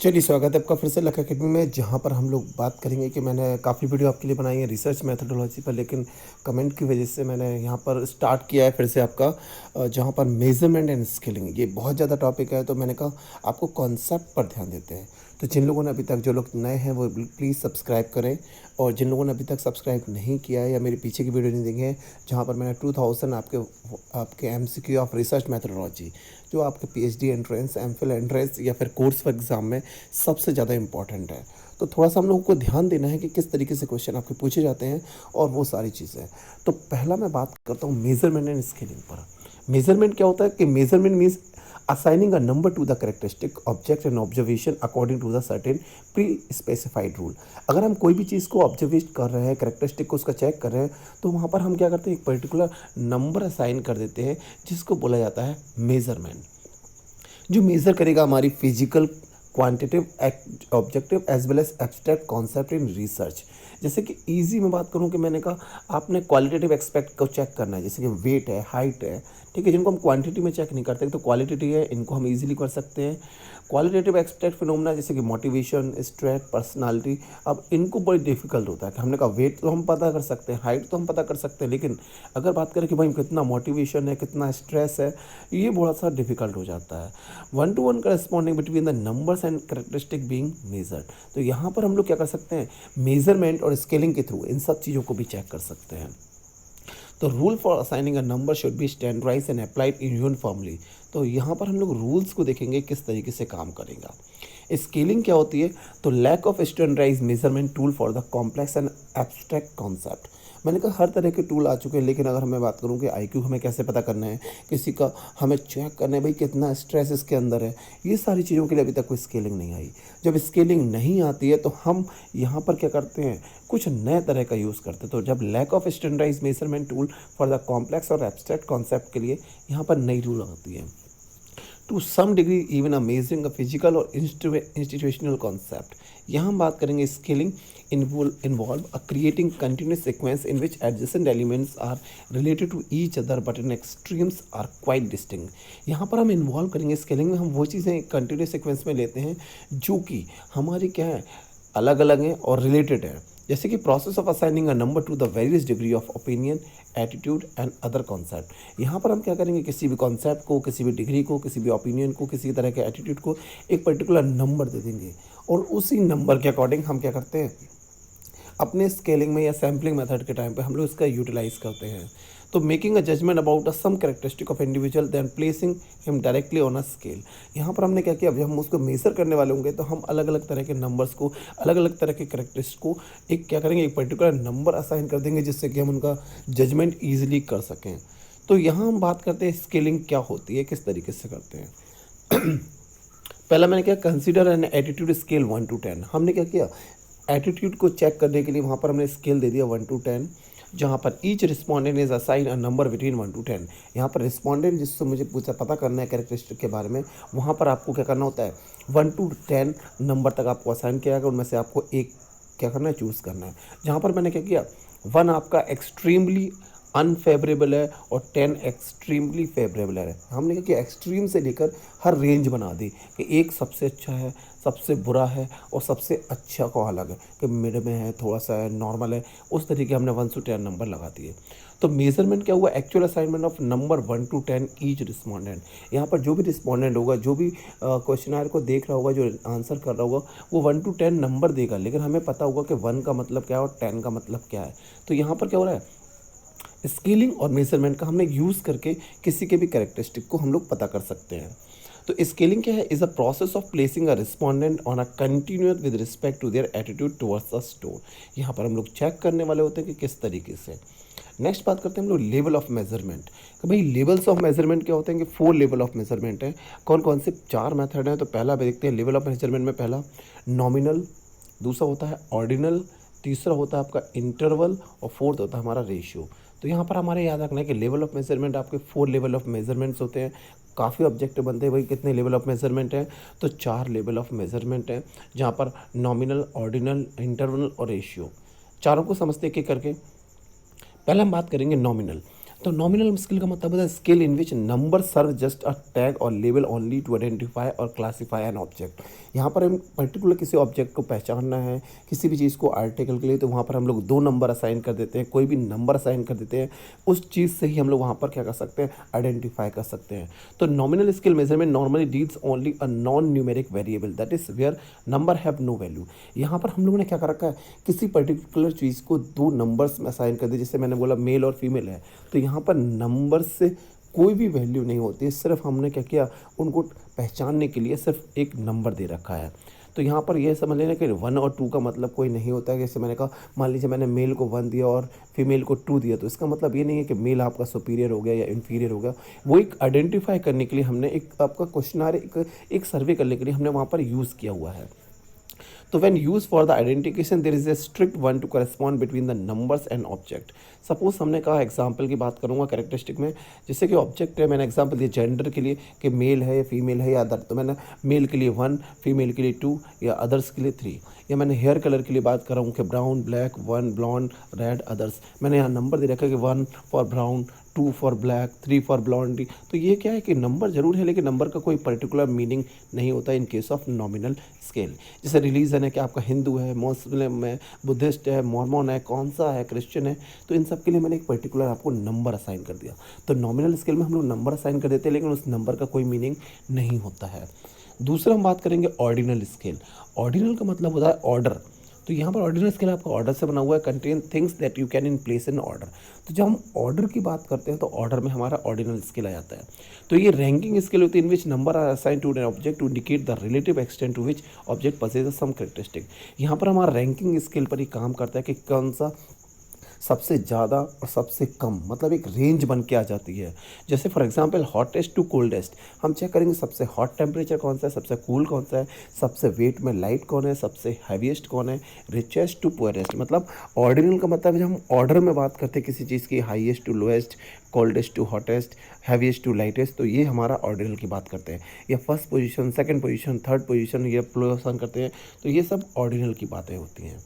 चलिए, स्वागत है आपका फिर से लक अकेडमी में, जहाँ पर हम लोग बात करेंगे कि मैंने काफ़ी वीडियो आपके लिए बनाई है रिसर्च मेथोडोलॉजी पर, लेकिन कमेंट की वजह से मैंने यहाँ पर स्टार्ट किया है फिर से आपका जहाँ पर मेज़रमेंट एंड स्केलिंग। ये बहुत ज़्यादा टॉपिक है, तो मैंने कहा आपको कॉन्सेप्ट पर ध्यान देते हैं। तो जिन लोगों ने अभी तक, जो लोग नए हैं वो प्लीज़ सब्सक्राइब करें, और जिन लोगों ने अभी तक सब्सक्राइब नहीं किया है या मेरे पीछे की वीडियो नहीं देखे हैं, जहाँ पर मैंने 2000 आपके एमसीक्यू ऑफ रिसर्च मेथोडोलॉजी, जो आपके पीएचडी एंट्रेंस, एमफिल एंट्रेंस या फिर कोर्स एग्ज़ाम में सबसे ज़्यादा इम्पॉर्टेंट है। तो थोड़ा-सा हम लोगों को ध्यान देना है कि किस तरीके से क्वेश्चन आपके पूछे जाते हैं और वो सारी चीज़ें। तो पहला मैं बात करता हूँ मेज़रमेंट एंड स्केलिंग पर। मेज़रमेंट क्या होता है कि measurement means assigning a number to the characteristic object and observation according to the certain pre specified rule. अगर हम कोई भी चीज़ को ऑब्जर्वेट कर रहे हैं, कैरेक्टरिस्टिक को उसका चेक कर रहे हैं, तो वहाँ पर हम क्या करते हैं, एक पर्टिकुलर नंबर असाइन कर देते हैं, जिसको बोला जाता है मेज़रमेंट। जो मेज़र करेगा हमारी physical, quantitative, objective as well as abstract concept in research. जैसे कि इजी में बात करूं कि मैंने कहा आपने क्वालिटेटिव एक्सपेक्ट को चेक करना है, जैसे कि वेट है, हाइट है, ठीक है, जिनको हम क्वांटिटी में चेक नहीं करते, तो क्वालिटेटिव है, इनको हम इजीली कर सकते हैं। क्वालिटेटिव एक्सपेक्ट फिनोमेना जैसे कि मोटिवेशन, स्ट्रेस, पर्सनालिटी, अब इनको बड़ी डिफिकल्ट होता है कि हमने कहा वेट तो हम पता कर सकते हैं, हाइट तो हम पता कर सकते हैं, लेकिन अगर बात करें कि भाई कितना मोटिवेशन है, कितना स्ट्रेस है, ये बड़ा सा डिफिकल्ट हो जाता है। One two one corresponding between the numbers and characteristic being measured. तो यहाँ पर हम लोग क्या कर सकते हैं, मेजरमेंट और स्केलिंग के थ्रू इन सब चीज़ों को भी चेक कर सकते हैं। तो rule for assigning a number should be standardise and applied uniformly. तो यहाँ पर हम लोग रूल्स को देखेंगे किस तरीके से काम करेगा। स्केलिंग क्या होती है, तो lack of standardise measurement tool for the complex and abstract concept. मैंने कहा हर तरह के टूल आ चुके हैं, लेकिन अगर मैं बात करूं कि आईक्यू हमें कैसे पता करना है, किसी का हमें चेक करना है भाई कितना स्ट्रेस इसके अंदर है, ये सारी चीज़ों के लिए अभी तक कोई स्केलिंग नहीं आई। जब स्केलिंग नहीं आती है तो हम यहाँ पर क्या करते हैं, कुछ नए तरह का यूज़ करते हैं। तो जब lack of standardise measurement tool for the complex और एब्स्ट्रैक्ट कॉन्सेप्ट के लिए यहाँ पर नई रूल आती है। To some degree even amazing a physical और इंस्टीट्यूशनल कॉन्सेप्ट। यहाँ हम बात करेंगे scaling involve a creating continuous sequence in which adjacent elements are related to each other but in extremes are quite distinct। यहाँ पर हम इन्वॉल्व करेंगे scaling में, हम वो चीज़ें कंटिन्यूस सीक्वेंस में लेते हैं जो कि हमारी क्या है, अलग अलग हैं और रिलेटेड है। जैसे कि process of assigning a number to the various degree of opinion, attitude and other concept. यहाँ पर हम क्या करेंगे, किसी भी कॉन्सेप्ट को, किसी भी डिग्री को, किसी भी ओपिनियन को, किसी तरह के एटीट्यूड को एक पर्टिकुलर नंबर दे देंगे, और उसी नंबर के अकॉर्डिंग हम क्या करते हैं, अपने स्केलिंग में या सैम्पलिंग मेथड के टाइम पे हम लोग इसका यूटिलाइज करते हैं। तो making a judgement about a some characteristic of individual then placing him directly on a scale. यहाँ पर हमने क्या किया, जब हम उसको मेजर करने वाले होंगे तो हम अलग अलग तरह के नंबर्स को, अलग अलग तरह के कैरेक्टरिस्टिक को एक क्या करेंगे, एक पर्टिकुलर नंबर असाइन कर देंगे, जिससे कि हम उनका जजमेंट ईजिली कर सकें। तो यहाँ हम बात करते हैं स्केलिंग क्या होती है, किस तरीके से करते हैं। पहला मैंने क्या, consider an attitude scale 1 to 10। हमने क्या किया, एटीट्यूड को चेक करने के लिए वहाँ पर हमने स्केल दे दिया 1 to 10, जहाँ पर each respondent is assign a number between 1 to 10। यहाँ पर रिस्पॉन्डेंट जिससे मुझे पूछा पता करना है कैरेक्टरिस्टिक के बारे में, वहाँ पर आपको क्या करना होता है, 1 to 10 नंबर तक आपको असाइन किया गया, उनमें से आपको एक क्या करना है, चूज़ करना है। जहाँ पर मैंने क्या किया, 1 आपका एक्सट्रीमली अनफेवरेबल है और 10 एक्सट्रीमली फेवरेबल है। हमने क्या किया, एक्सट्रीम से लेकर हर रेंज बना दी कि एक सबसे अच्छा है, सबसे बुरा है और सबसे अच्छा को अलग है, कि मिड में है, थोड़ा सा है, नॉर्मल है, उस तरीके हमने 1 to 10 नंबर लगा दिए। तो मेजरमेंट क्या हुआ, actual assignment of number 1 to 10 each respondent. यहाँ पर जो भी रिस्पॉन्डेंट होगा, जो भी क्वेश्चनर को देख रहा होगा, जो आंसर कर रहा होगा, वो 1 to 10 नंबर देगा, लेकिन हमें पता होगा कि 1 का मतलब क्या है और 10 का मतलब क्या है। तो यहाँ पर क्या हो रहा है, स्केलिंग और मेजरमेंट का हमने यूज़ करके किसी के भी कैरेक्टरिस्टिक को हम लोग पता कर सकते हैं। तो स्केलिंग क्या है, is a process of placing a respondent on a continuous with respect to their attitude towards a store. यहाँ पर हम लोग चेक करने वाले होते हैं कि किस तरीके से। नेक्स्ट बात करते हैं हम लोग लेवल ऑफ मेजरमेंट, कि भाई लेवल्स ऑफ मेजरमेंट क्या होते हैं, कि 4 लेवल ऑफ मेजरमेंट है। कौन कौन से 4 मेथड हैं, तो पहला देखते हैं लेवल ऑफ मेजरमेंट में, पहला नॉमिनल, दूसरा होता है ऑर्डिनल, तीसरा होता है आपका इंटरवल, और फोर्थ होता है हमारा रेशियो। तो यहाँ पर हमारे याद रखना है कि लेवल ऑफ मेजरमेंट आपके 4 लेवल ऑफ मेजरमेंट्स होते हैं। काफ़ी ऑब्जेक्टिव बनते हैं भाई, कितने लेवल ऑफ मेजरमेंट हैं, तो 4 लेवल ऑफ मेजरमेंट हैं, जहाँ पर नॉमिनल, ऑर्डिनल, इंटरवल और रेशियो। चारों को समझते एक एक करके। पहले हम बात करेंगे नॉमिनल। तो नॉमिनल स्किल का मतलब होता है scale in which number serve just a tag और लेबल ओनली टू आइडेंटिफाई और क्लासीफाई एन ऑब्जेक्ट। यहाँ पर हम पर्टिकुलर किसी ऑब्जेक्ट को पहचानना है, किसी भी चीज़ को आर्टिकल के लिए, तो वहाँ पर हम लोग 2 नंबर असाइन कर देते हैं, कोई भी नंबर असाइन कर देते हैं, उस चीज़ से ही हम लोग वहाँ पर क्या कर सकते हैं, आइडेंटिफाई कर सकते हैं। तो nominal scale measurement normally deals only a non numeric variable that is where number have no value. यहाँ पर हम लोगों ने क्या कर रखा है, किसी पर्टिकुलर चीज़ को 2 नंबर्स में असाइन कर दिया, जैसे मैंने बोला मेल और फीमेल है, तो यहाँ पर नंबर से कोई भी वैल्यू नहीं होती है, सिर्फ हमने क्या किया, उनको पहचानने के लिए सिर्फ एक नंबर दे रखा है। तो यहाँ पर ये समझ लेना कि 1 और 2 का मतलब कोई नहीं होता है। जैसे मैंने कहा, मान लीजिए मैंने मेल को 1 दिया और फीमेल को 2 दिया, तो इसका मतलब ये नहीं है कि मेल आपका सुपीरियर हो गया या इन्फीरियर हो गया। वो एक आइडेंटिफाई करने के लिए हमने एक आपका क्वेश्चनर, एक सर्वे करने के लिए हमने वहाँ पर यूज़ किया हुआ है। तो when used for the identification there is a strict one to correspond between the numbers and object। Suppose हमने कहा, एग्जाम्पल की बात करूंगा कैरेक्टरिस्टिक में, जैसे कि ऑब्जेक्ट है, मैंने एग्जाम्पल दिया जेंडर के लिए कि मेल है या फीमेल है या अदर, तो मैंने मेल के लिए 1, फीमेल के लिए 2 या अदर्स के लिए 3। या मैंने हेयर कलर के लिए बात कर रहा हूँ कि brown, black, 1 blond, red, others. मैंने यहाँ नंबर दे रखा है कि 1 for brown, 2 for black, 3 for blondie. तो ये क्या है कि नंबर जरूर है, लेकिन नंबर का कोई पर्टिकुलर मीनिंग नहीं होता इन केस ऑफ नॉमिनल स्केल। जैसे रिलीजन है कि आपका हिंदू है, मुस्लिम है, बुद्धिस्ट है, मॉर्मन है, कौन सा है, क्रिश्चियन है, तो इन सब के लिए मैंने एक पर्टिकुलर आपको नंबर असाइन कर दिया। तो नॉमिनल स्केल में हम लोग नंबर असाइन कर देते हैं, लेकिन उस नंबर का कोई मीनिंग नहीं होता है। दूसरा हम बात करेंगे ऑर्डिनल स्केल। ऑर्डिनल का मतलब होता है ऑर्डर। तो यहाँ पर ऑर्डिनल स्केल आपका ऑर्डर से बना हुआ है, contain things that you can in place in order. तो जब हम ऑर्डर की बात करते हैं तो ऑर्डर में हमारा ऑर्डिनल स्केल आ जाता है। तो ये रैंकिंग स्केल होती है in which number are assign to an object to indicate the relative extent to which object possess some characteristic. यहाँ पर हमारा रैंकिंग स्केल पर ही काम करता है कि कौन सा सबसे ज़्यादा और सबसे कम, मतलब एक रेंज बन के आ जाती है। जैसे for example hottest to coldest, हम चेक करेंगे सबसे हॉट टेम्परेचर कौन सा है, सबसे कूल कौन सा है, सबसे वेट में लाइट कौन है, सबसे हैवीएस्ट कौन है, रिचेस्ट टू पुअरेस्ट। मतलब ऑर्डिनल का मतलब जब हम ऑर्डर में बात करते हैं किसी चीज़ की, highest to lowest, coldest to hottest, heaviest to lightest, तो ये हमारा ऑर्डिनल की बात करते हैं। या first position, second position, third position, ये प्रोसन करते हैं, तो ये सब ऑर्डिनल की बातें होती हैं,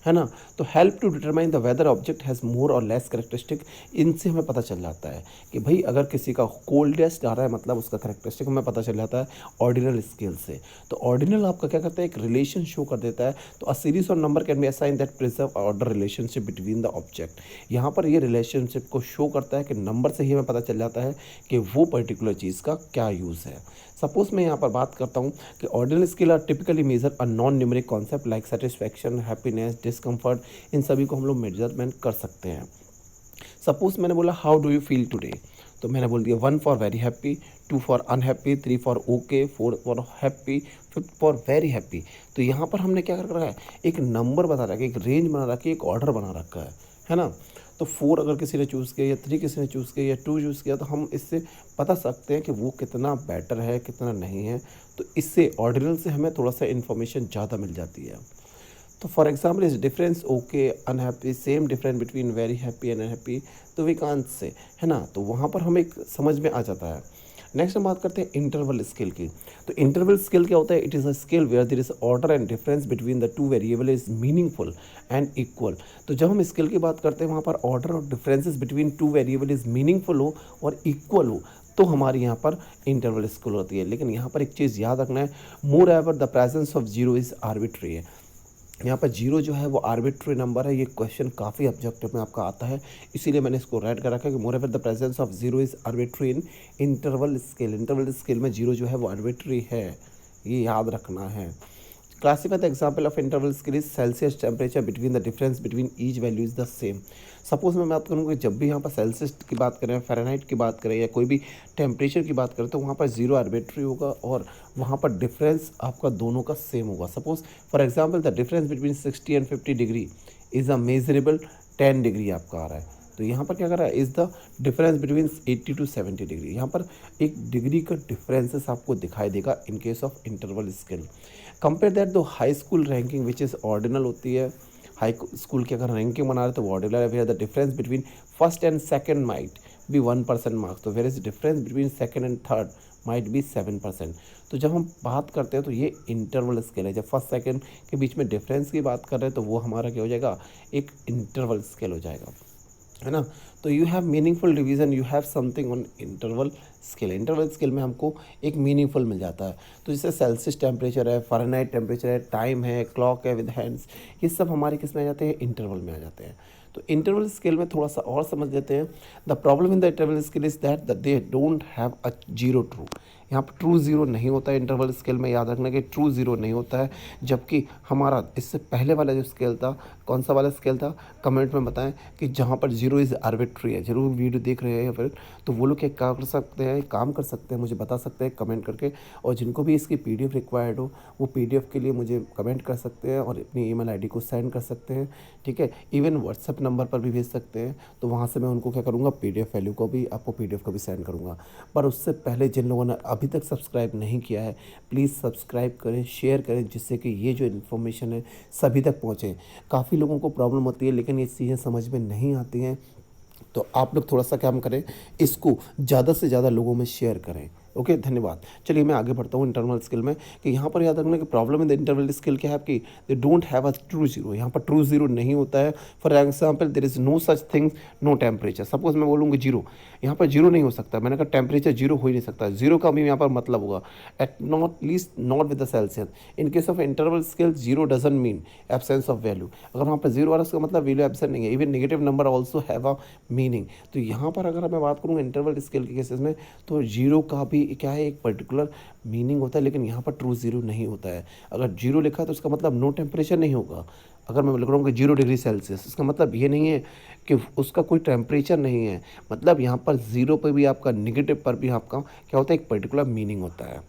है ना। तो help to determine the whether object has more और लेस करेक्टरिस्टिक, इनसे हमें पता चल जाता है कि भाई अगर किसी का कोल्डेस्ट आ रहा है, मतलब उसका करेक्टरिस्टिक हमें पता चल जाता है ऑर्डिनल स्केल से। तो ऑर्डिनल आपका क्या करता है, एक रिलेशन शो कर देता है। तो a series of number can be assign that preserve order relationship between the object. यहाँ पर ये रिलेशनशिप को शो करता है कि नंबर से ही हमें पता चल जाता है कि वो पर्टिकुलर चीज़ का क्या यूज़ है। सपोज मैं यहाँ पर बात करता हूँ कि ordinal scale are typically measure a non numeric concept like satisfaction, happiness, discomfort, इन सभी को हम लोग मेजरमेंट कर सकते हैं। सपोज मैंने बोला how do you feel today, तो मैंने बोल दिया 1 for very happy, 2 for unhappy, 3 for okay, 4 for happy, 5 for very happy. तो यहाँ पर हमने क्या कर रखा है, एक नंबर बता रखा है, एक रेंज बना रखी है, एक ऑर्डर बना रखा है ना। तो 4 अगर किसी ने चूज़ किया या 3 किसी ने चूज़ किया या 2 चूज़ किया, तो हम इससे बता सकते हैं कि वो कितना बेटर है, कितना नहीं है। तो इससे ऑर्डिनल से हमें थोड़ा सा इन्फॉर्मेशन ज़्यादा मिल जाती है। तो for example is difference okay, unhappy, same difference between very happy and unhappy, तो वी कांट से, है ना। तो वहाँ पर हमें एक समझ में आ जाता है। नेक्स्ट हम बात करते हैं इंटरवल स्केल की। तो इंटरवल स्केल क्या होता है, it is a scale where there is order and difference between the two variable is meaningful and equal. तो जब हम स्केल की बात करते हैं वहाँ पर ऑर्डर और differences between two variable is meaningful हो और इक्वल हो, तो हमारी यहाँ पर इंटरवल स्केल होती है। लेकिन यहाँ पर एक चीज़ याद रखना है, moreover the presence of zero is arbitrary है। यहाँ पर जीरो जो है वो आर्बिट्री नंबर है। ये क्वेश्चन काफ़ी ऑब्जेक्टिव में आपका आता है, इसीलिए मैंने इसको रेड कर रखा है कि moreover the presence of zero is arbitrary in interval scale. Interval scale में जीरो जो है वो आर्बिट्री है, ये याद रखना है। Classify the example of interval scale is Celsius temperature between the difference between each value is the same. Suppose मैं बात करूँ कि जब भी यहाँ पर सेल्सियस की बात करें, फ़ारेनहाइट की बात करें या कोई भी टेम्परेचर की बात करें, तो वहाँ पर जीरो आर्बिट्री होगा और वहाँ पर डिफरेंस आपका दोनों का सेम होगा। Suppose for example the difference between 60 and 50 degree is a measurable 10 degree आपका आ रहा है। तो यहाँ पर क्या कर रहा है, is the difference between 80 to 70 degree. यहाँ पर एक डिग्री का डिफरेंसेस आपको दिखाई देगा in case of interval scale. Compare that दो high school ranking which is ordinal होती है। हाई स्कूल की अगर रैंकिंग बना रहे तो वो ऑर्डिनल है। Where the difference between first and second might be 1% marks, तो where is difference between second and third might be 7%। तो जब हम बात करते हैं तो ये इंटरवल स्केल है। जब फर्स्ट सेकंड के बीच में डिफरेंस की बात कर रहे हैं तो वो हमारा क्या हो जाएगा, एक इंटरवल स्केल हो जाएगा। है ना। तो you have meaningful division, you have something on interval scale. Interval scale में हमको एक मीनिंगफुल मिल जाता है। तो जैसे सेल्सियस टेम्परेचर है, फ़ारेनहाइट टेम्परेचर है, टाइम है, क्लॉक है विद हैंड्स, ये सब हमारे किस में आ जाते हैं, इंटरवल में आ जाते हैं। तो इंटरवल स्केल में थोड़ा सा और समझ लेते हैं। The problem in the interval scale is that they don't have a zero true. यहाँ पर ट्रू ज़ीरो नहीं होता है इंटरवल स्केल में, याद रखना कि ट्रू ज़ीरो नहीं होता है। जबकि हमारा इससे पहले वाला जो स्केल था, कौन सा वाला स्केल था, कमेंट में बताएं कि जहाँ पर जीरो इज़ आर्बिट्री है। जरूर वीडियो देख रहे हैं फिर तो वो लोग क्या कर सकते हैं, काम कर सकते हैं, मुझे बता सकते हैं कमेंट करके। और जिनको भी इसकी पीडीएफ रिक्वायर्ड हो वो पीडीएफ के लिए मुझे कमेंट कर सकते हैं और अपनी ईमेल आईडी को सेंड कर सकते हैं, ठीक है। इवन व्हाट्सएप नंबर पर भी भेज सकते हैं, तो वहाँ से मैं उनको क्या करूँगा, पीडीएफ वैल्यू को भी आपको पीडीएफ को भी सेंड करूँगा। पर उससे पहले जिन लोगों ने अभी तक सब्सक्राइब नहीं किया है, प्लीज़ सब्सक्राइब करें, शेयर करें, जिससे कि ये जो इन्फॉर्मेशन है सभी तक पहुँचे। काफ़ी लोगों को प्रॉब्लम होती है लेकिन ये चीज़ें समझ में नहीं आती हैं। तो आप लोग थोड़ा सा काम करें, इसको ज़्यादा से ज़्यादा लोगों में शेयर करें। ओके, धन्यवाद। चलिए मैं आगे बढ़ता हूँ इंटरवल स्किल में, कि यहाँ पर याद रखना कि problem in the interval scale क्या है आपकी, they don't have a true zero. यहाँ पर ट्रू जीरो नहीं होता है। For example there is no such thing no temperature. Suppose मैं बोलूँगी जीरो, यहाँ पर जीरो नहीं हो सकता। मैंने कहा टेम्परेचर जीरो हो ही नहीं सकता। जीरो का भी यहाँ पर मतलब होगा at not least not with the Celsius. In case of interval scale zero doesn't mean absence of value. अगर वहाँ पर जीरो आ रहा है उसका मतलब वैल्यू एब्सेंट नहीं है। Even negative number also have a meaning. तो यहाँ पर अगर मैं बात करूँ इंटरवल स्केल के केसेस में, तो जीरो का भी क्या है, एक पर्टिकुलर मीनिंग होता है, लेकिन यहाँ पर ट्रू जीरो नहीं होता है। अगर जीरो लिखा है तो उसका मतलब नो टेम्परेचर नहीं होगा। अगर मैं लिख रहा हूँ कि 0 डिग्री सेल्सियस, इसका मतलब ये नहीं है कि उसका कोई टेम्परेचर नहीं है। मतलब यहाँ पर ज़ीरो पर भी आपका, नेगेटिव पर भी आपका क्या होता है, एक पर्टिकुलर मीनिंग होता है।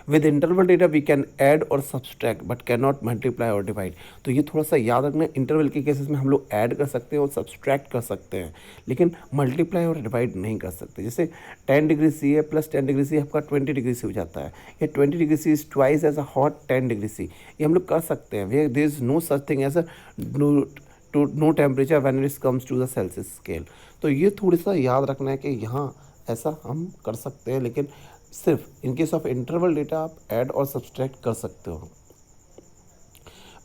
With interval data we can add or subtract but can not multiply or divide. तो ये थोड़ा सा याद रखना, इंटरवल के केसेस में हम लोग ऐड कर सकते हैं और सब्सट्रैक्ट कर सकते हैं, लेकिन मल्टीप्लाई और डिवाइड नहीं कर सकते। जैसे 10 डिग्री सी है प्लस 10 डिग्री सी आपका 20 डिग्री सी हो जाता है, या 20 degree C is twice as a hot 10 degree C. ये हम लोग कर सकते हैं। Way there is no such thing as a no temperature when it comes to the Celsius scale. तो ये थोड़ा सा याद रखना है कि यहाँ ऐसा हम कर सकते हैं, लेकिन सिर्फ इन केस ऑफ इंटरवल डेटा आप ऐड और सब्सट्रैक्ट कर सकते हो।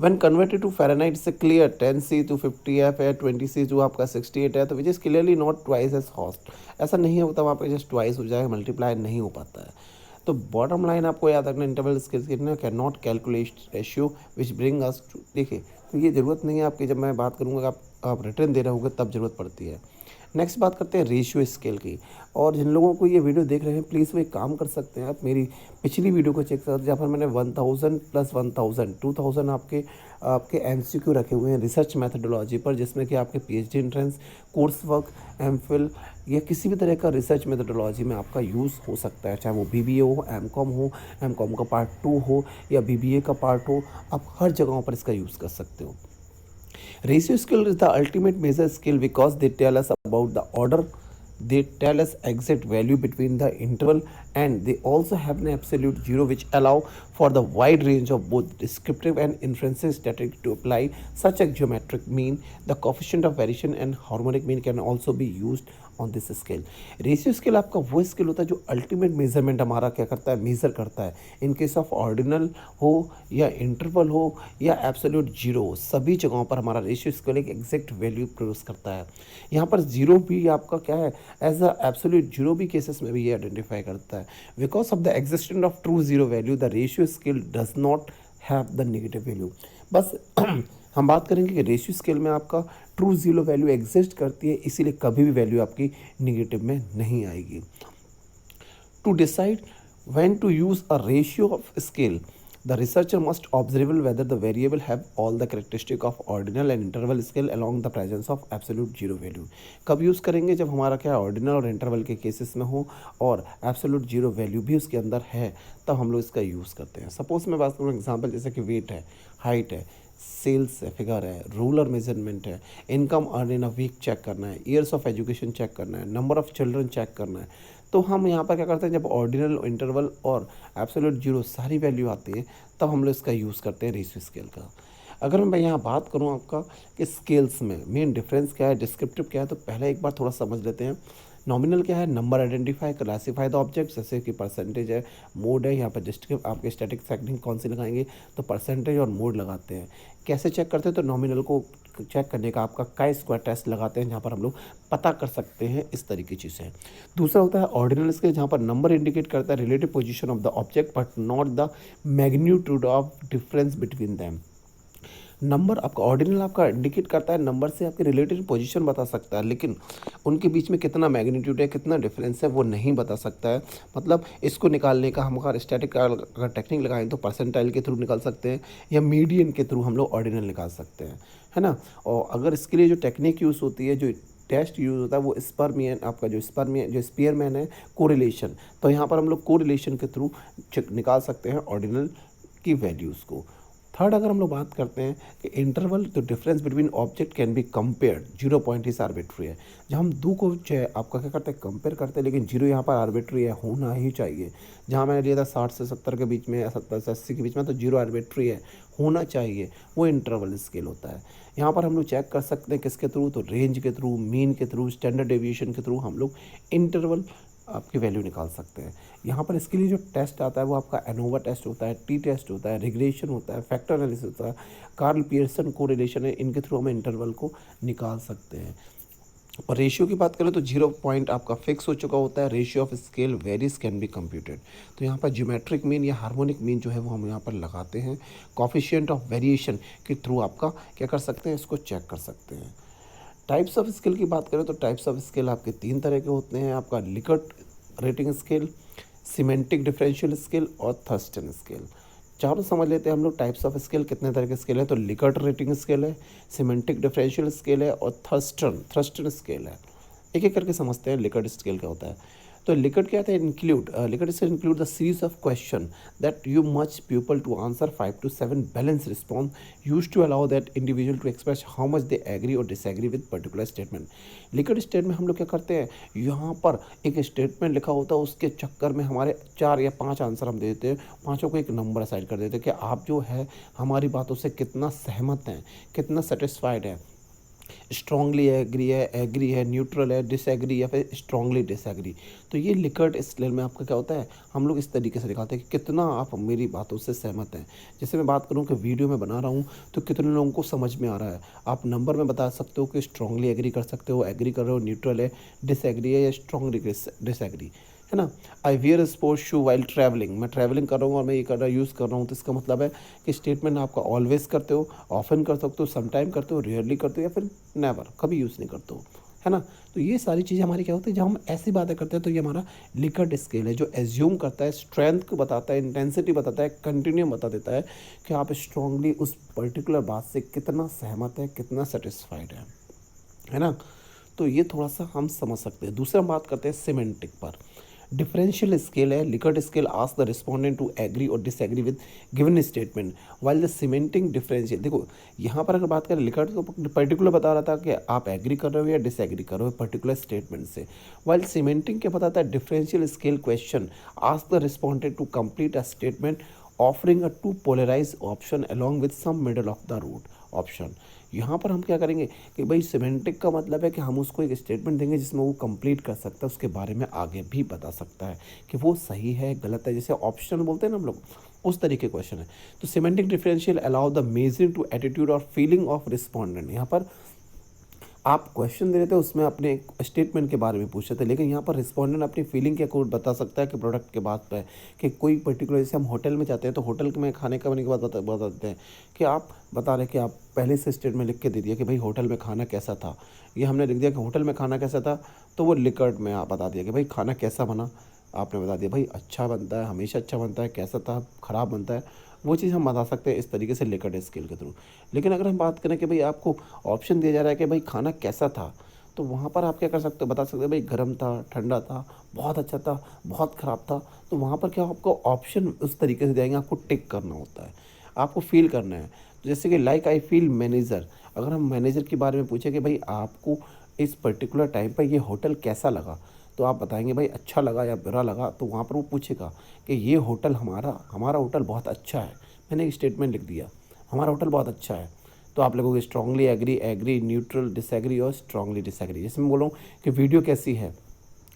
When converted to Fahrenheit से क्लियर 10C to 50F है, 20C जो आपका 68 है, तो which is clearly not twice as hot. ऐसा नहीं होता वहाँ पे जस्ट ट्वाइस हो जाएगा, मल्टीप्लाई नहीं हो पाता है। तो बॉटम लाइन आपको याद रखना, इंटरवल स्केल कितना can not calculate ratio which bring us to, देखिए तो ये ज़रूरत नहीं है आपकी, जब मैं बात करूँगा आप रिटर्न दे रहे होगे तब ज़रूरत पड़ती है। नेक्स्ट बात करते हैं रेशियो स्केल की। और जिन लोगों को ये वीडियो देख रहे हैं प्लीज़ वो एक काम कर सकते हैं, आप मेरी पिछली वीडियो को चेक कर, जहाँ पर मैंने 1000 प्लस 1000 2000 आपके आपके एमसीक्यू रखे हुए हैं रिसर्च मैथडोलॉजी पर, जिसमें कि आपके PhD entrance, course work, MPhil या किसी भी तरह का रिसर्च मैथडोलॉजी में आपका यूज़ हो सकता है। चाहे वो बीबीए हो, एमकॉम का पार्ट 2 हो या बीबीए का पार्ट हो, आप हर जगहों पर इसका यूज़ कर सकते हो। Ratio skill is the ultimate measure skill because they tell us about the order, they tell us exact value between the interval, and they also have an absolute zero which allow for the wide range of both descriptive and inference static to apply such a geometric mean. The coefficient of variation and harmonic mean can also be used on this scale. Ratio scale आपका वो scale होता है जो ultimate measurement हमारा क्या करता है, measure करता है। इन केस ऑफ ऑर्डिनल हो या इंटरवल हो या एब्सोल्यूट जीरो हो, सभी जगहों पर हमारा रेशियो स्केल एक एग्जैक्ट वैल्यू प्रोड्यूस करता है। यहाँ पर जीरो भी आपका क्या है, एज अ एब्सोल्यूट जीरो भी केसेस में भी ये आइडेंटिफाई करता है। Because of the existence of true zero value the ratio scale does not have the negative value. बस हम बात करेंगे कि रेशियो स्केल में आपका ट्रू जीरो वैल्यू एग्जिस्ट करती है, इसीलिए कभी भी वैल्यू आपकी निगेटिव में नहीं आएगी। To decide when to use a ratio of scale, the researcher must observe whether the variable have all the characteristic of ordinal and interval scale along the presence of absolute zero value। कब use करेंगे, जब हमारा क्या ordinal और interval के cases में हो और एब्सोल्यूट जीरो वैल्यू भी उसके अंदर है, तब हम लोग इसका यूज़ करते हैं। सपोज मैं बात करूँ एग्जांपल, जैसे कि वेट है, हाइट है, सेल्स है, फिगर है, रूलर मेजरमेंट है, income earn in a week check करना है, ईयर्स ऑफ एजुकेशन चेक करना है, नंबर ऑफ चिल्ड्रन चेक करना है। तो हम यहाँ पर क्या करते हैं, जब ऑर्डिनल, इंटरवल और एब्सोल्यूट जीरो सारी वैल्यू आती है तब हम लोग इसका यूज़ करते हैं रेशियो स्केल का। अगर मैं यहाँ बात करूँ आपका कि स्केल्स में मेन डिफरेंस क्या है, डिस्क्रिप्टिव क्या है, तो पहले एक बार थोड़ा समझ लेते हैं। नॉमिनल क्या है, number identify classify the object, जैसे कि परसेंटेज है, मोड है। यहाँ पर डिस्क्रिप्टिव आपके स्टैटिक सेटिंग कौन सी लगाएंगे, तो परसेंटेज और मोड लगाते हैं। कैसे चेक करते हैं, तो नॉमिनल को चेक करने का आपका काई स्क्वायर टेस्ट लगाते हैं, जहाँ पर हम लोग पता कर सकते हैं इस तरीके की चीज़ें। दूसरा होता है ऑर्डिनल स्केल, जहाँ पर नंबर इंडिकेट करता है relative position of the object but not the magnitude of difference between them. Number आपका ऑर्डिनल आपका इंडिकेट करता है, नंबर से आपकी रिलेटिव पोजीशन बता सकता है, लेकिन उनके बीच में कितना मैग्नीट्यूड है, कितना डिफरेंस है, वो नहीं बता सकता है। मतलब इसको निकालने का हम अगर स्टैटिक अगर टेक्निक लगाएं तो परसेंटाइल के थ्रू निकाल सकते हैं या मीडियन के थ्रू हम लोग ऑर्डिनल निकाल सकते हैं, है ना। और अगर इसके लिए जो टेक्निक यूज़ होती है, जो टेस्ट यूज़ होता है, वो स्पर्मियन आपका जो स्पीयरमैन है, कोरिलेशन। तो यहाँ पर हम लोग कोरिलेशन के थ्रू निकाल सकते हैं ऑर्डिनल की वैल्यूज़ को। थर्ड अगर हम लोग बात करते हैं कि इंटरवल, तो difference between object can be compared, 0 point इस आर्बिट्री है। जब हम दो को आपका क्या करते हैं, कंपेयर करते हैं, लेकिन जीरो यहाँ पर आर्बिट्री है, होना ही चाहिए। जहाँ मैंने लिया था 60 से 70 के बीच में या 70 से 80 के बीच में, तो जीरो आर्बिट्री है, होना चाहिए, वो इंटरवल स्केल होता है। यहाँ पर हम लोग चेक कर सकते हैं किसके थ्रू, तो रेंज के थ्रू, मीन के थ्रू, स्टैंडर्ड डेविएशन के थ्रू हम लोग इंटरवल आपकी वैल्यू निकाल सकते हैं। यहाँ पर इसके लिए जो टेस्ट आता है वो आपका एनोवा टेस्ट होता है, टी टेस्ट होता है, रिग्रेशन होता है, फैक्टर एनालिसिस होता है, कार्ल पियर्सन कोरिलेशन है, इनके थ्रू हम इंटरवल को निकाल सकते हैं। और रेशियो की बात करें तो 0 पॉइंट आपका फिक्स हो चुका होता है, ratio of scale varies can be computed. तो यहाँ पर ज्योमेट्रिक मीन या हार्मोनिक मीन जो है वो हम यहाँ पर लगाते हैं, कॉफिशिएंट ऑफ वेरिएशन के थ्रू आपका क्या कर सकते हैं, इसको चेक कर सकते हैं। टाइप्स ऑफ स्केल की बात करें तो टाइप्स ऑफ स्केल आपके 3 तरह के होते हैं, आपका Likert rating scale, semantic differential scale और थर्स्टन स्केल। चारों समझ लेते हैं हम लोग टाइप्स ऑफ स्केल कितने तरह के स्केल है। तो लिकर्ट रेटिंग स्केल है, सिमेंटिक डिफरेंशियल स्केल है और थर्स्टन स्केल है। एक एक करके समझते हैं लिकर्ट स्केल क्या होता है। तो लिकर्ट क्या होता है, Likert scale include the series of question that you much people to answer 5 to 7 balance response use to allow that individual to express how much they agree और disagree with particular statement. Likert state में हम लोग क्या करते हैं, यहाँ पर एक स्टेटमेंट लिखा होता है, उसके चक्कर में हमारे 4 या 5 आंसर हम दे देते हैं, पाँचों को एक नंबर असाइन कर देते हैं कि आप जो है हमारी बातों से कितना सहमत हैं, कितना सेटिस्फाइड है, स्ट्रांगली एग्री है, न्यूट्रल है, डिसएग्री या फिर स्ट्रांगली डिसएग्री। तो ये लिकर्ट स्केल में आपका क्या होता है, हम लोग इस तरीके से दिखाते हैं कि कितना आप मेरी बातों से सहमत हैं। जैसे मैं बात करूं कि वीडियो में बना रहा हूं तो कितने लोगों को समझ में आ रहा है, आप नंबर में बता सकते हो कि स्ट्रांगली एग्री कर सकते हो, एग्री कर रहे हो, न्यूट्रल है, डिसएग्री है या स्ट्रांगली डिसएग्री, है ना। I wear sports shoe while travelling, मैं ट्रैवलिंग कर रहा हूँ और मैं ये कर रहा यूज़ कर रहा हूँ, तो इसका मतलब है कि स्टेटमेंट आपका ऑलवेज करते हो, ऑफन कर सकते हो, समटाइम करते हो, रेयरली करते हो या फिर नेवर, कभी यूज़ नहीं करते हो, है ना। तो ये सारी चीज़ें हमारी क्या होती है, जब हम ऐसी बातें करते हैं तो ये हमारा लिकर्ट स्केल है, जो एज्यूम करता है, स्ट्रेंथ को बताता है, इंटेंसिटी बताता है, कंटिन्यूम बता देता है कि आप स्ट्रांगली उस पर्टिकुलर बात से कितना सहमत है, कितना सेटिस्फाइड है ना। तो ये थोड़ा सा हम समझ सकते हैं। दूसरा हम बात करते हैं सिमेंटिक पर। डिफरेंशियल स्केल है, Likert scale ask the respondent to agree और disagree with given statement while the semantic differential. देखो यहाँ पर अगर बात करें लिकर्ट तो पर्टिकुलर बता रहा था कि आप एग्री कर रहे हो या डिसएग्री कर रहे हो पर्टिकुलर स्टेटमेंट से, वाइल सिमेंटिंग क्या बताता है, differential scale question ask the respondent to complete a statement offering a to polarise option along with some middle of the route option. यहाँ पर हम क्या करेंगे कि भाई सिमेंटिक का मतलब है कि हम उसको एक स्टेटमेंट देंगे जिसमें वो कंप्लीट कर सकता है, उसके बारे में आगे भी बता सकता है कि वो सही है गलत है, जैसे ऑप्शन बोलते हैं ना हम लोग, उस तरीके क्वेश्चन है। तो semantic differential allow the measuring to attitude और फीलिंग ऑफ रिस्पॉन्डेंट। यहाँ पर आप क्वेश्चन दे रहे थे, उसमें अपने स्टेटमेंट के बारे में पूछ रहे थे, लेकिन यहाँ पर रिस्पोंडेंट अपनी फीलिंग के अकॉर्ड बता सकता है कि प्रोडक्ट के बाद पे कि कोई पर्टिकुलर, जैसे हम होटल में जाते हैं तो होटल में खाने का बने के बाद बता देते हैं कि आप बता रहे कि आप पहले से स्टेटमेंट लिख के दे दिया कि भाई होटल में खाना कैसा था, ये हमने लिख दिया कि होटल में खाना कैसा था, तो वो लिकर्ट में आप बता दिया कि भाई खाना कैसा बना, आपने बता दिया भाई अच्छा बनता है, हमेशा अच्छा बनता है, कैसा था, ख़राब बनता है, वो चीज़ हम बता सकते हैं इस तरीके से लिकर्ट स्केल के थ्रू। लेकिन अगर हम बात करें कि भाई आपको ऑप्शन दिया जा रहा है कि भाई खाना कैसा था, तो वहाँ पर आप क्या कर सकते हो, बता सकते हो भाई गर्म था, ठंडा था, बहुत अच्छा था, बहुत ख़राब था। तो वहाँ पर क्या आपको ऑप्शन उस तरीके से जाएंगे, आपको टिक करना होता है, आपको फील करना है। तो जैसे कि लाइक आई फील मैनेजर, अगर हम मैनेजर के बारे में पूछे कि भाई आपको इस पर्टिकुलर टाइम पर ये होटल कैसा लगा, तो आप बताएंगे भाई अच्छा लगा या बुरा लगा, तो वहाँ पर वो पूछेगा कि ये होटल हमारा होटल बहुत अच्छा है। मैंने एक स्टेटमेंट लिख दिया, हमारा होटल बहुत अच्छा है, तो आप लोगों को स्ट्रांगली एग्री, न्यूट्रल, डिसएग्री और स्ट्रांगली डिसएग्री। जैसे मैं बोलूँ कि वीडियो कैसी है,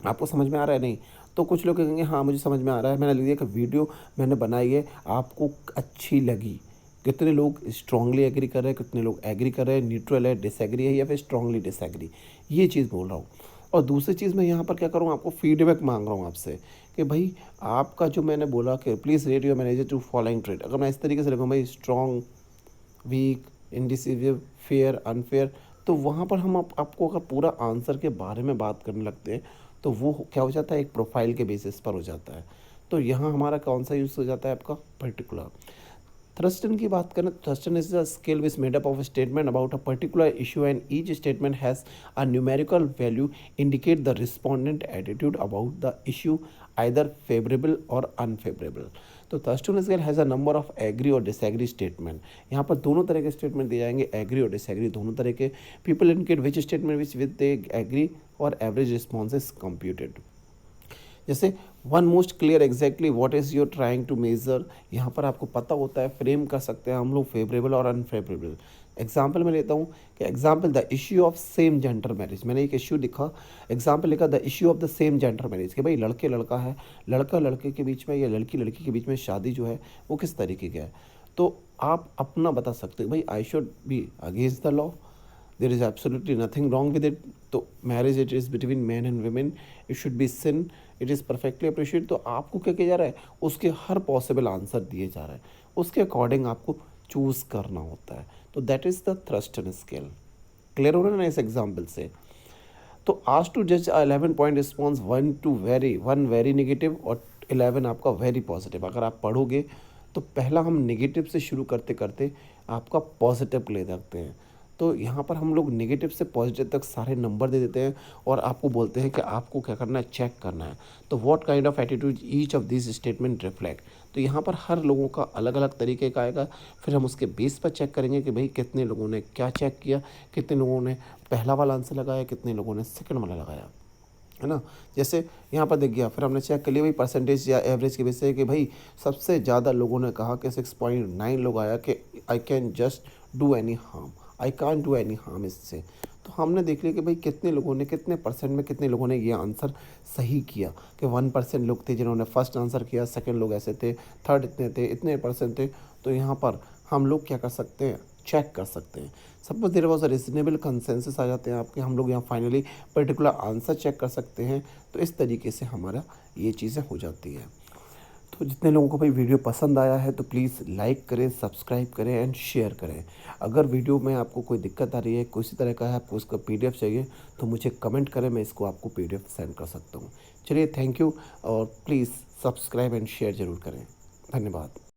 आपको समझ में आ रहा है नहीं, तो कुछ लोग कहेंगे हाँ मुझे समझ में आ रहा है, मैंने लिख दिया कि वीडियो मैंने बनाई है, आपको अच्छी लगी, कितने लोग स्ट्रांगली एग्री कर रहे हैं, कितने लोग एग्री कर रहे हैं, न्यूट्रल है, डिसएग्री है या फिर स्ट्रांगली डिसएग्री, ये चीज़ बोल रहा हूँ। और दूसरी चीज़ मैं यहाँ पर क्या करूँ, आपको फीडबैक मांग रहा हूँ आपसे कि भाई आपका जो मैंने बोला कि please rate your manager to following trait, अगर मैं इस तरीके से लिखूँ भाई strong, weak, indecisive, fair, unfair, तो वहाँ पर हम आपको अगर पूरा आंसर के बारे में बात करने लगते हैं तो वो क्या हो जाता है, एक प्रोफाइल के बेसिस पर हो जाता है। तो यहाँ हमारा कौन सा यूज़ हो जाता है, आपका पर्टिकुलर। थ्रस्टन की बात करें तो Thurstone is a scale which made up of statement about a particular issue and each statement has a numerical value indicate the respondent attitude about the issue either favourable और unfavourable. तो Thurstone scale has a number of agree और disagree statement. यहाँ पर दोनों तरह के statement दिए जाएंगे, एग्री और डिसएग्री दोनों तरह के। People indicate which statement which with they agree और एवरेज रिस्पॉन्स इज कंप्यूटेड। जैसे one most clear exactly what is your trying to measure, यहाँ पर आपको पता होता है, फ्रेम कर सकते हैं हम लोग फेवरेबल और अनफेवरेबल। एग्जाम्पल मैं लेता हूँ कि example the issue of same gender marriage, मैंने एक इश्यू लिखा, एग्जाम्पल लिखा the issue of the same gender marriage, कि भाई लड़के लड़का है, लड़का लड़के के बीच में या लड़की लड़की के बीच में शादी जो है वो किस तरीके का है। तो आप अपना बता सकते हो, भाई I should be against the law, there is absolutely nothing wrong with it. तो marriage it is between man and women, it should be sin, it is perfectly appreciate. तो आपको क्या किया जा रहा है, उसके हर पॉसिबल आंसर दिए जा रहे हैं, उसके अकॉर्डिंग आपको चूज़ करना होता है। तो that is the Thurstone scale. Clear हो रहा है ना इस एग्जाम्पल से। तो आज टू जज 11 point response, one very negative और 11 आपका वेरी पॉजिटिव। अगर आप पढ़ोगे तो पहला हम नेगेटिव से शुरू करते करते आपका पॉजिटिव ले सकते हैं। तो यहाँ पर हम लोग नेगेटिव से पॉजिटिव तक सारे नंबर दे देते हैं और आपको बोलते हैं कि आपको क्या करना है, चेक करना है। तो what kind of attitude each of this statement reflect, तो यहाँ पर हर लोगों का अलग अलग तरीके का आएगा। फिर हम उसके बेस पर चेक करेंगे कि भाई कितने लोगों ने क्या चेक किया, कितने लोगों ने पहला वाला आंसर लगाया, कितने लोगों ने सेकंड वाला लगाया, है ना। जैसे यहाँ पर देख गया, फिर हमने चेक कर लिया भाई परसेंटेज या एवरेज के बेस से कि भाई सबसे ज़्यादा लोगों ने कहा कि 6.9 लोग आया कि I can just do any harm, I can do any harm इससे। तो हमने देख लिया कि भाई कितने लोगों ने, कितने परसेंट में कितने लोगों ने ये आंसर सही किया, कि 1% लोग थे जिन्होंने फर्स्ट आंसर किया, सेकंड लोग ऐसे थे, थर्ड इतने थे, इतने परसेंट थे। तो यहाँ पर हम लोग क्या कर सकते हैं, चेक कर सकते हैं। Suppose there was a reasonable consensus आ जाते हैं आपके, हम लोग यहाँ फाइनली पर्टिकुलर आंसर चेक कर सकते हैं। तो इस तरीके से हमारा ये चीज़ें हो जाती है। तो जितने लोगों को भाई वीडियो पसंद आया है तो प्लीज़ लाइक करें, सब्सक्राइब करें एंड शेयर करें। अगर वीडियो में आपको कोई दिक्कत आ रही है, किसी तरह का है, आपको उसका पीडीएफ चाहिए तो मुझे कमेंट करें, मैं इसको आपको पीडीएफ सेंड कर सकता हूँ। चलिए, थैंक यू, और प्लीज़ सब्सक्राइब एंड शेयर ज़रूर करें। धन्यवाद।